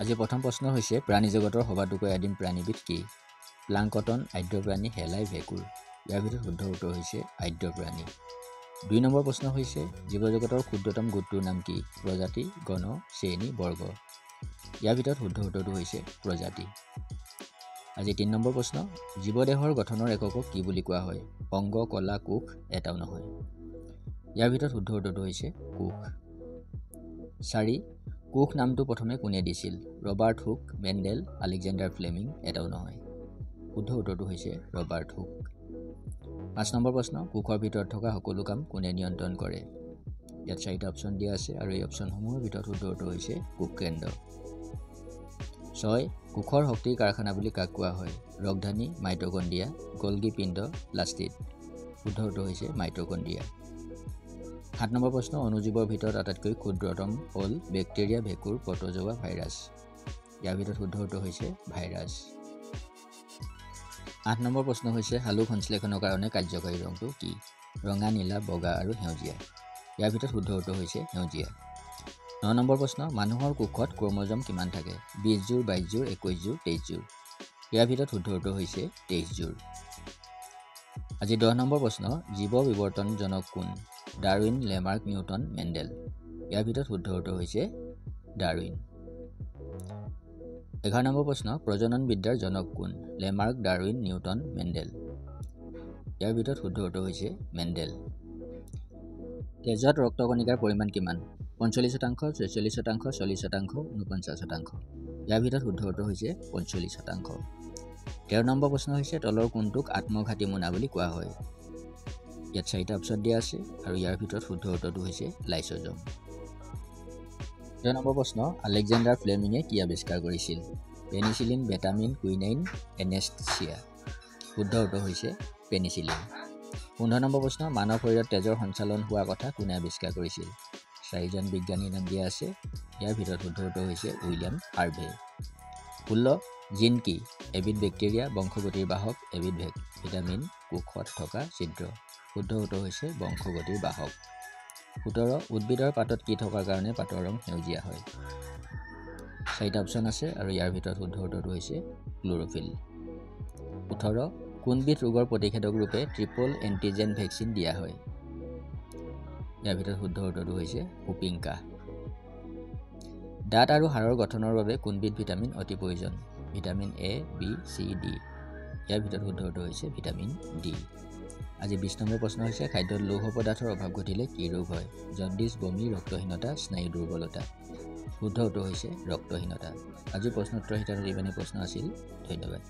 আজি প্ৰথম প্ৰশ্ন হৈছে প্ৰাণী জগতৰ সবাতোকৈ আদিম প্ৰাণীবিধ কি? প্লাংকটন, আদ্য প্ৰাণী, শেলাই, ভেঁকুৰ। ইয়াৰ ভিতৰত শুদ্ধ উত্তৰ হৈছে আদ্য প্ৰাণী। 2 নম্বৰ প্ৰশ্ন হৈছে জীৱজগতৰ ক্ষুদ্ৰতম গোটটোৰ নাম কি? প্ৰজাতি, গণ, শ্ৰেণী, বৰ্গ। ইয়াৰ ভিতৰত শুদ্ধ উত্তৰটো হৈছে প্ৰজাতি। আজি 3 নম্বৰ প্ৰশ্ন জীৱদেহৰ গঠনৰ এককক কি বুলি কোৱা হয়? অংগ, কলা, কোষ, এটাও নহয়। ইয়াৰ ভিতৰত শুদ্ধ উত্তৰটো হৈছে কোষ। 4 কোষ নামটো প্ৰথমে কোনে দিছিল? Robert Hooke, Mendel, Alexander Fleming, এটাও নহয়। শুদ্ধ উত্তৰটো হৈছে ৰবাৰ্ট হুক। 5 নম্বৰ প্ৰশ্ন কোষৰ ভিতৰত থকা সকলো কাম কোনে নিয়ন্ত্ৰণ কৰে? ইয়াত 4টা অপশ্যন দিয়া আছে আৰু এই অপশ্যনসমূহৰ ভিতৰত শুদ্ধ উত্তৰ হৈছে কোষ কেন্দ্ৰ। 6 কোষৰ শক্তিৰ কাৰখানা বুলি কাক কোৱা হয়? ৰগধানী, মাইটকণ্ড্ৰিয়া, গলগি পিণ্ড, প্লাষ্টিড। শুদ্ধ উত্তৰ হৈছে মাইটকণ্ড্ৰিয়া। 7 নম্বৰ প্ৰশ্ন অণুজীৱৰ ভিতৰত আটাইতকৈ ক্ষুদ্ৰতম হ'ল বেক্টেৰিয়া, ভেঁকুৰ, প্ৰটোজোৱা, ভাইৰাছ। ইয়াৰ ভিতৰত শুদ্ধ উত্তৰ হৈছে ভাইৰাছ। 8 নম্বৰ প্ৰশ্ন হৈছে সালোক সংশ্লেষণৰ কাৰণে কাৰ্যকাৰী ৰংটো কি? ৰঙা, নীলা, বগা আৰু সেউজীয়া। ইয়াৰ ভিতৰত শুদ্ধ উত্তৰ হৈছে সেউজীয়া। 9 নম্বৰ প্ৰশ্ন মানুহৰ কোষত ক্ৰম'জম কিমান থাকে? 20 যোৰ, 22 যোৰ, 21 যোৰ, 23 যোৰ। ইয়াৰ ভিতৰত শুদ্ধ উত্তৰ হৈছে 23 যোৰ। আজি 10 নম্বৰ প্ৰশ্ন জীৱ বিৱৰ্তনজনক কোন? Darwin, Lamarck, Newton, Mendel. ইয়াৰ ভিতৰত শুদ্ধ উত্তৰ হৈছে ডাৰউইন। 11 নম্বৰ প্ৰশ্ন প্ৰজননবিদ্যাৰ জনক কোন? Lamarck, Darwin, Newton, Mendel. ইয়াৰ ভিতৰত শুদ্ধ উত্তৰ হৈছে মেণ্ডেল। তেজত ৰক্তকণিকাৰ পৰিমাণ কিমান? 45%, 46%, 40%, 49%। ইয়াৰ ভিতৰত শুদ্ধ উত্তৰ হৈছে 45%। 13 নম্বৰ প্ৰশ্ন হৈছে তলৰ কোনটোক আত্মঘাতী মোনা বুলি কোৱা হয়? ইয়াত 4টা অপশ্যন দিয়া আছে আৰু ইয়াৰ ভিতৰত শুদ্ধ উত্তৰটো হৈছে লাইচোজোম। 14 নম্বৰ প্ৰশ্ন আলেকজেণ্ডাৰ ফ্লেমিঙে কি আৱিষ্কাৰ কৰিছিল? Penicillin, vitamin, quinine, anaesthesia. শুদ্ধ উত্তৰ হৈছে পেনিচিলিন। 15 নম্বৰ প্ৰশ্ন মানৱ শৰীৰত তেজৰ সঞ্চালন হোৱা কথা কোনে আৱিষ্কাৰ কৰিছিল? 4জন বিজ্ঞানীৰ নাম দিয়া আছে। ইয়াৰ ভিতৰত শুদ্ধ উত্তৰ হৈছে উইলিয়াম হাৰ্ভে। 16 জিন কি? এবিধ বেক্টেৰিয়া, বংশগতিৰ বাহক, এবিধ ভিটামিন, কোষত থকা ছিদ্ৰ। শুদ্ধ উত্তৰ হৈছে বংশগতিৰ বাহক। 17 উদ্ভিদৰ পাতত কি থকাৰ কাৰণে পাতৰ ৰং সেউজীয়া হয়? 4টা অপশ্যন আছে আৰু ইয়াৰ ভিতৰত শুদ্ধ উত্তৰটো হৈছে ক্ল'ৰ'ফিল। 18 কোনবিধ ৰোগৰ প্ৰতিষেধক ৰূপে ট্ৰিপল এণ্টিজেন ভেকচিন দিয়া হয়? ইয়াৰ ভিতৰত শুদ্ধ উত্তৰটো হৈছে হুপিং কাহ। দাঁত আৰু হাড়ৰ গঠনৰ বাবে কোনবিধ ভিটামিন অতি প্ৰয়োজন? Vitamin A, B, C, D. ইয়াৰ ভিতৰত শুদ্ধ উত্তৰ হৈছে ভিটামিন ডি। আজি 20 নম্বৰ প্ৰশ্ন হৈছে খাদ্যত লৌহ পদাৰ্থৰ অভাৱ ঘটিলে কি ৰোগ হয়? জণ্ডিছ, বমি, ৰক্তহীনতা, স্নায়ু দুৰ্বলতা। শুদ্ধ উত্তৰ হৈছে ৰক্তহীনতা। আজি প্ৰশ্নোত্তৰ শিতানত ইমানেই প্ৰশ্ন আছিল। ধন্যবাদ।